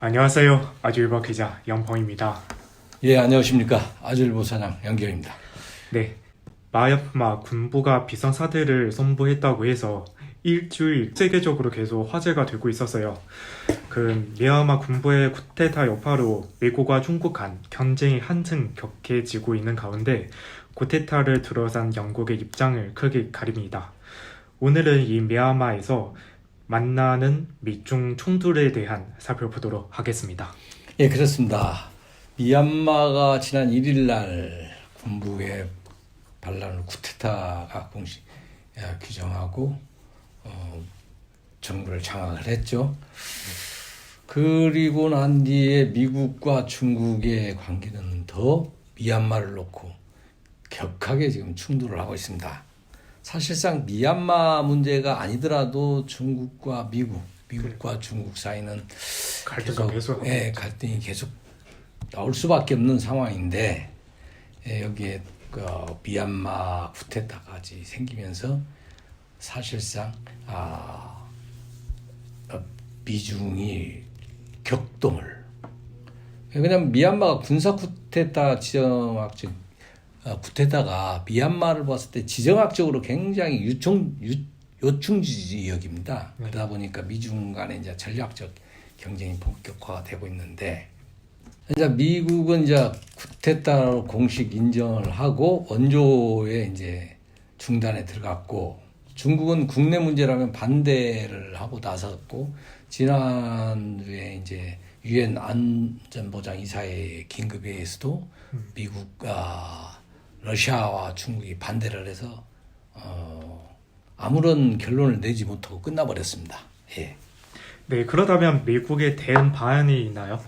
안녕하세요. 아주일보 기자 영범입니다. 예, 안녕하십니까. 아주일보 사장 양기현입니다. 네, 마야프마 군부가 비상사태를 선포했다고 해서 일주일 세계적으로 계속 화제가 되고 있었어요. 미얀마 군부의 쿠데타 여파로 미국과 중국 간 경쟁이 한층 격해지고 있는 가운데 쿠데타를 둘러싼 영국의 입장을 크게 가립니다. 오늘은 이 미얀마에서 만나는 미중衝突에 대한 살펴보도록 하겠습니다. 예, 그렇습니다. 미얀마가 지난 1일 날 군부의 반란을 쿠데타가 공식 규정하고 정부를 장악을 했죠. 그리고 난 뒤에 미국과 중국의 관계는 더 미얀마를 놓고 격하게 지금 충돌을 하고 있습니다. 사실상 미얀마 문제가 아니더라도 중국과 미국과 중국 사이는 갈등이 계속 나올 수밖에 없는 상황인데 여기에 미얀마 쿠데타까지 생기면서 사실상 미중이 격동을, 왜냐하면 미얀마가 군사 쿠데타 지정학적 쿠데타가 미얀마를 봤을 때 지정학적으로 굉장히 요충 지역입니다. 그러다 보니까 미중 간에 이제 전략적 경쟁이 본격화가 되고 있는데, 이제 미국은 이제 쿠데타로 공식 인정을 하고 원조의 이제 중단에 들어갔고, 중국은 국내 문제라면 반대를 하고 나섰고, 지난주에 이제 유엔 안전보장 이사회 긴급회의에서도 미국과 러시아와 중국이 반대를 해서 아무런 결론을 내지 못하고 끝나버렸습니다. 예. 네, 그렇다면 미국의 대응 방안이 있나요?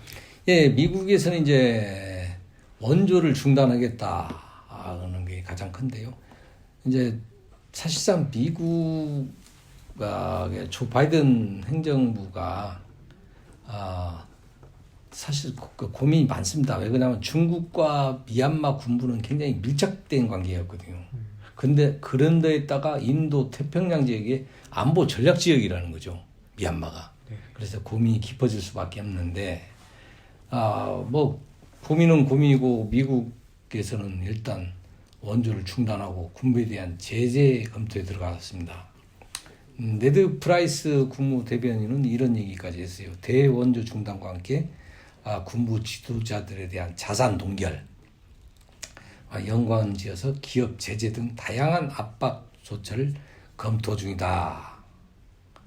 예, 미국에서는 이제 원조를 중단하겠다 하는 게 가장 큰데요. 이제 사실상 미국 조 바이든 행정부가 사실 고민이 많습니다. 왜 그러냐면 중국과 미얀마 군부는 굉장히 밀착된 관계였거든요. 그런 데에다가 인도 태평양 지역의 안보 전략 지역이라는 거죠. 미얀마가. 그래서 고민이 깊어질 수밖에 없는데, 고민은 고민이고 미국에서는 일단 원조를 중단하고 군부에 대한 제재 검토에 들어갔습니다. 네드 프라이스 국무대변인은 이런 얘기까지 했어요. 대원조 중단과 함께 군부 지도자들에 대한 자산 동결, 연관지어서 기업 제재 등 다양한 압박 조처를 검토 중이다.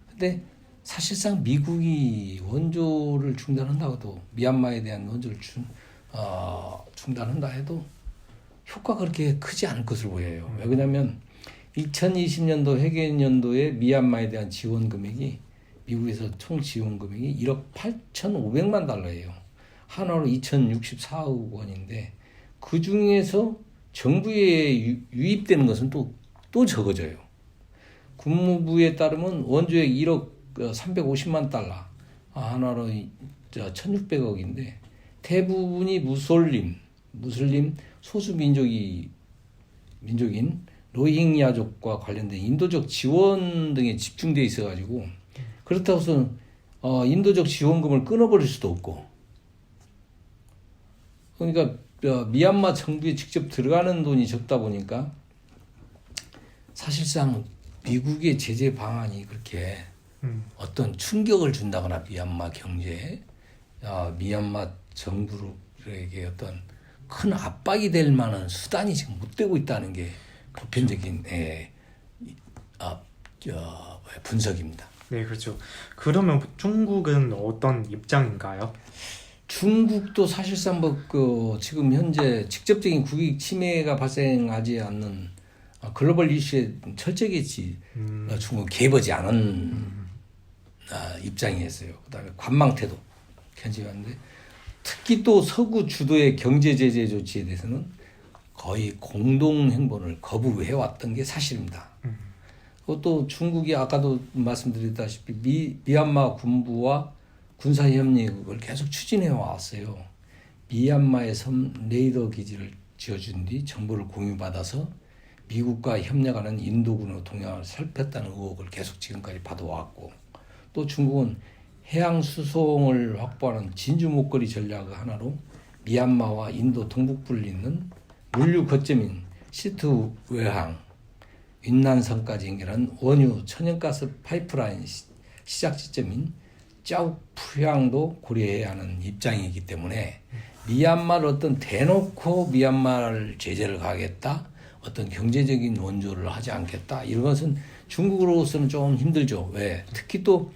근데 사실상 미국이 원조를 중단한다고 해도, 미얀마에 대한 원조를 중단한다 해도 효과가 그렇게 크지 않을 것으로 보여요. 왜 그러냐면 2020년도 회계연도에 미얀마에 대한 지원 금액이, 미국에서 총 지원 금액이 1억 8,500만 달러예요. 한화로 2,064억 원인데 그 중에서 정부에 유입되는 것은 또 적어져요. 국무부에 따르면 원조액 1억 350만 달러, 한화로 1,600억인데 대부분이 무슬림 소수 민족인 로힝야족과 관련된 인도적 지원 등에 집중돼 있어가지고, 그렇다고 해서 인도적 지원금을 끊어버릴 수도 없고, 그러니까 미얀마 정부에 직접 들어가는 돈이 적다 보니까 사실상 미국의 제재 방안이 그렇게 어떤 충격을 준다거나 미얀마 경제에, 미얀마 정부에게 어떤 큰 압박이 될 만한 수단이 지금 못 되고 있다는 게 보편적인 분석입니다. 네, 그렇죠. 그러면 중국은 어떤 입장인가요? 중국도 사실상 지금 현재 직접적인 국익 침해가 발생하지 않는 글로벌 이슈에 철저히 중국 개입하지 않은 입장이었어요. 그다음에 관망 태도 견지하는데, 특히 또 서구 주도의 경제 제재 조치에 대해서는 거의 공동 행보를 거부해왔던 게 사실입니다. 또 중국이 아까도 말씀드렸다시피 미얀마 군부와 군사협력을 계속 추진해 왔어요. 미얀마에 레이더 기지를 지어준 뒤 정보를 공유받아서 미국과 협력하는 인도군의 동향을 살폈다는 의혹을 계속 지금까지 받아왔고, 또 중국은 해양 수송을 확보하는 진주 목걸이 전략의 하나로 미얀마와 인도 동북부를 잇는 물류 거점인 시트 외항, 윈난성까지 연결한 원유 천연가스 파이프라인 시작 지점인 짜오프향도 고려해야 하는 입장이기 때문에 미얀마를 어떤 대놓고 미얀마를 제재를 가하겠다, 어떤 경제적인 원조를 하지 않겠다, 이런 것은 중국으로서는 좀 힘들죠. 왜? 특히 또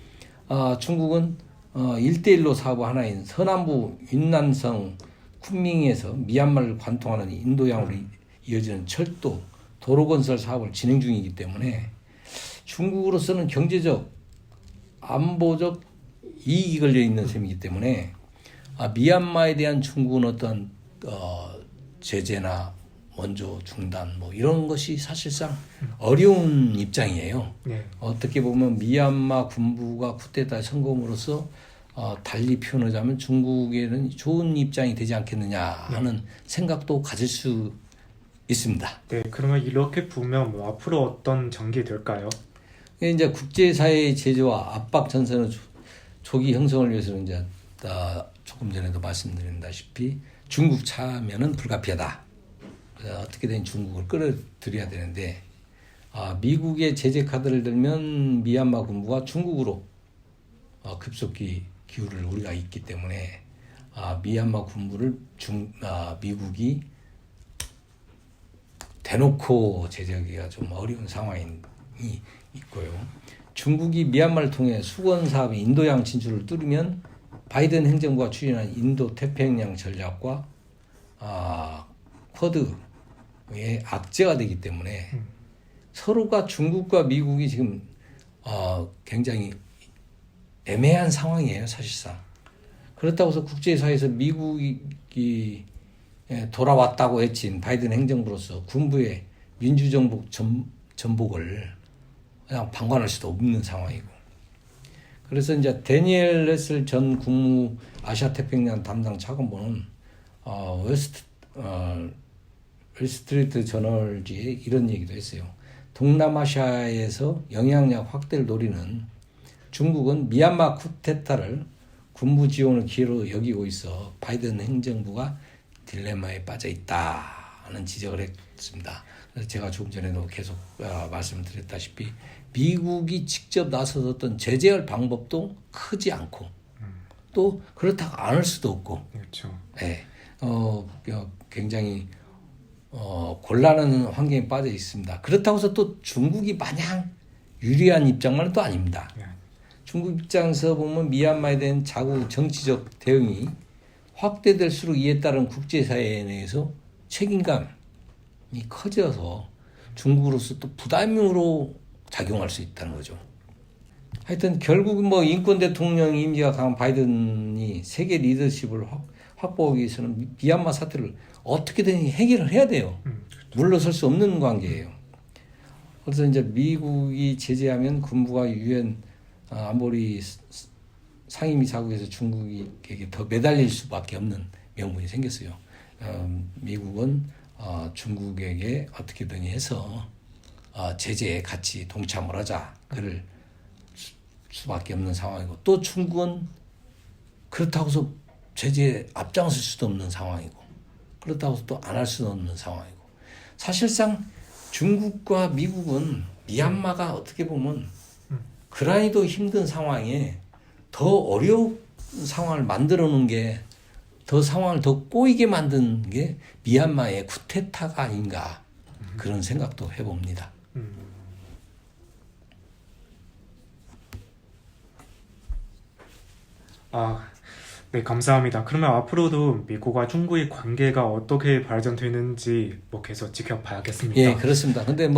중국은 1대1로 사업 하나인 서남부 윈난성 쿤밍에서 미얀마를 관통하는 인도양으로 이어지는 철도, 도로 건설 사업을 진행 중이기 때문에 중국으로서는 경제적, 안보적 이익이 걸려 있는 셈이기 때문에 미얀마에 대한 중국은 어떤 제재나 원조 중단 뭐 이런 것이 사실상 어려운 입장이에요. 네. 어떻게 보면 미얀마 군부가 쿠데타 성공으로서 달리 표현하자면 중국에는 좋은 입장이 되지 않겠느냐 하는 생각도 가질 수 있습니다. 네, 그러면 이렇게 보면 뭐 앞으로 어떤 전개 될까요? 이제 국제사회의 제재와 압박 전선의 조기 형성을 위해서는 이제 조금 전에도 말씀드린다시피 중국 참여는 불가피하다. 어떻게든 중국을 끌어들여야 되는데 미국의 제재 카드를 들면 미얀마 군부가 중국으로 급속히 기울을 우리가 있기 때문에 미얀마 군부를 미국이 대놓고 제재하기가 좀 어려운 상황이 있고요. 중국이 미얀마를 통해 수건 사업의 인도양 진출을 뚫으면 바이든 행정부가 추진한 인도 태평양 전략과 쿼드의 악재가 되기 때문에 서로가 중국과 미국이 지금 굉장히 애매한 상황이에요, 사실상. 그렇다고 해서 국제사회에서 미국이 돌아왔다고 외친 바이든 행정부로서 군부의 민주정복 전복을 그냥 방관할 수도 없는 상황이고. 그래서 이제 데니엘 레슬 전 국무 아시아 태평양 담당 차관보는 웰스트리트 저널지에 이런 얘기도 했어요. 동남아시아에서 영향력 확대를 노리는 중국은 미얀마 쿠데타를 군부 지원의 기회로 여기고 있어 바이든 행정부가 딜레마에 빠져 있다는 지적을 했습니다. 그래서 제가 조금 전에도 계속 말씀드렸다시피 미국이 직접 나서서 어떤 제재할 방법도 크지 않고 또 그렇다고 안 할 수도 없고, 그렇죠. 네, 굉장히 곤란한 환경에 빠져 있습니다. 그렇다고 해서 또 중국이 마냥 유리한 입장만은 또 아닙니다. 네. 중국 입장에서 보면 미얀마에 대한 자국 정치적 대응이 확대될수록 이에 따른 국제사회 내에서 책임감이 커져서 중국으로서 또 부담으로 작용할 수 있다는 거죠. 하여튼 결국은 뭐 인권 대통령 임기가 강한 바이든이 세계 리더십을 확보하기 위해서는 미얀마 사태를 어떻게든 해결을 해야 돼요. 물러설 수 없는 관계예요. 그래서 이제 미국이 제재하면 군부가 유엔 안보리 상임이사국에서 중국에게 더 매달릴 수밖에 없는 명분이 생겼어요. 미국은 중국에게 어떻게든 해서 제재에 같이 동참을 하자 그럴 수밖에 없는 상황이고, 또 중국은 그렇다고 해서 제재에 앞장설 수도 없는 상황이고, 그렇다고 해서 또 안 할 수도 없는 상황이고, 사실상 중국과 미국은 미얀마가 어떻게 보면 그라니도 힘든 상황에 더 어려운 상황을 만들어 놓은 게, 더 상황을 더 꼬이게 만든 게 미얀마의 쿠데타가 아닌가 그런 생각도 해봅니다. 네, 감사합니다. 그러면 앞으로도 미국과 중국의 관계가 어떻게 발전되는지 뭐 계속 지켜봐야겠습니다. 예, 그렇습니다. 근데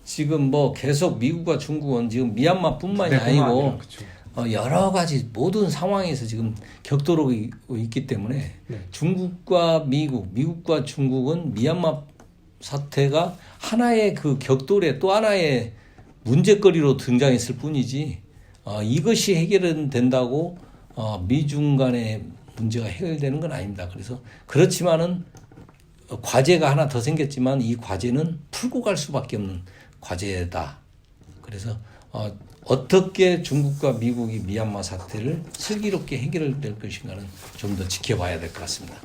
지금 계속 미국과 중국은 지금 미얀마뿐만이 아니고 그렇죠. 여러 가지 모든 상황에서 지금 격돌하고 있기 때문에 네. 중국과 미국과 중국은 미얀마 사태가 하나의 그 격돌의 또 하나의 문제거리로 등장했을 뿐이지 이것이 해결된다고 미중 간의 문제가 해결되는 건 아닙니다. 그래서 그렇지만은 과제가 하나 더 생겼지만 이 과제는 풀고 갈 수밖에 없는 과제다. 그래서 어떻게 중국과 미국이 미얀마 사태를 슬기롭게 해결될 것인가는 좀 더 지켜봐야 될 것 같습니다.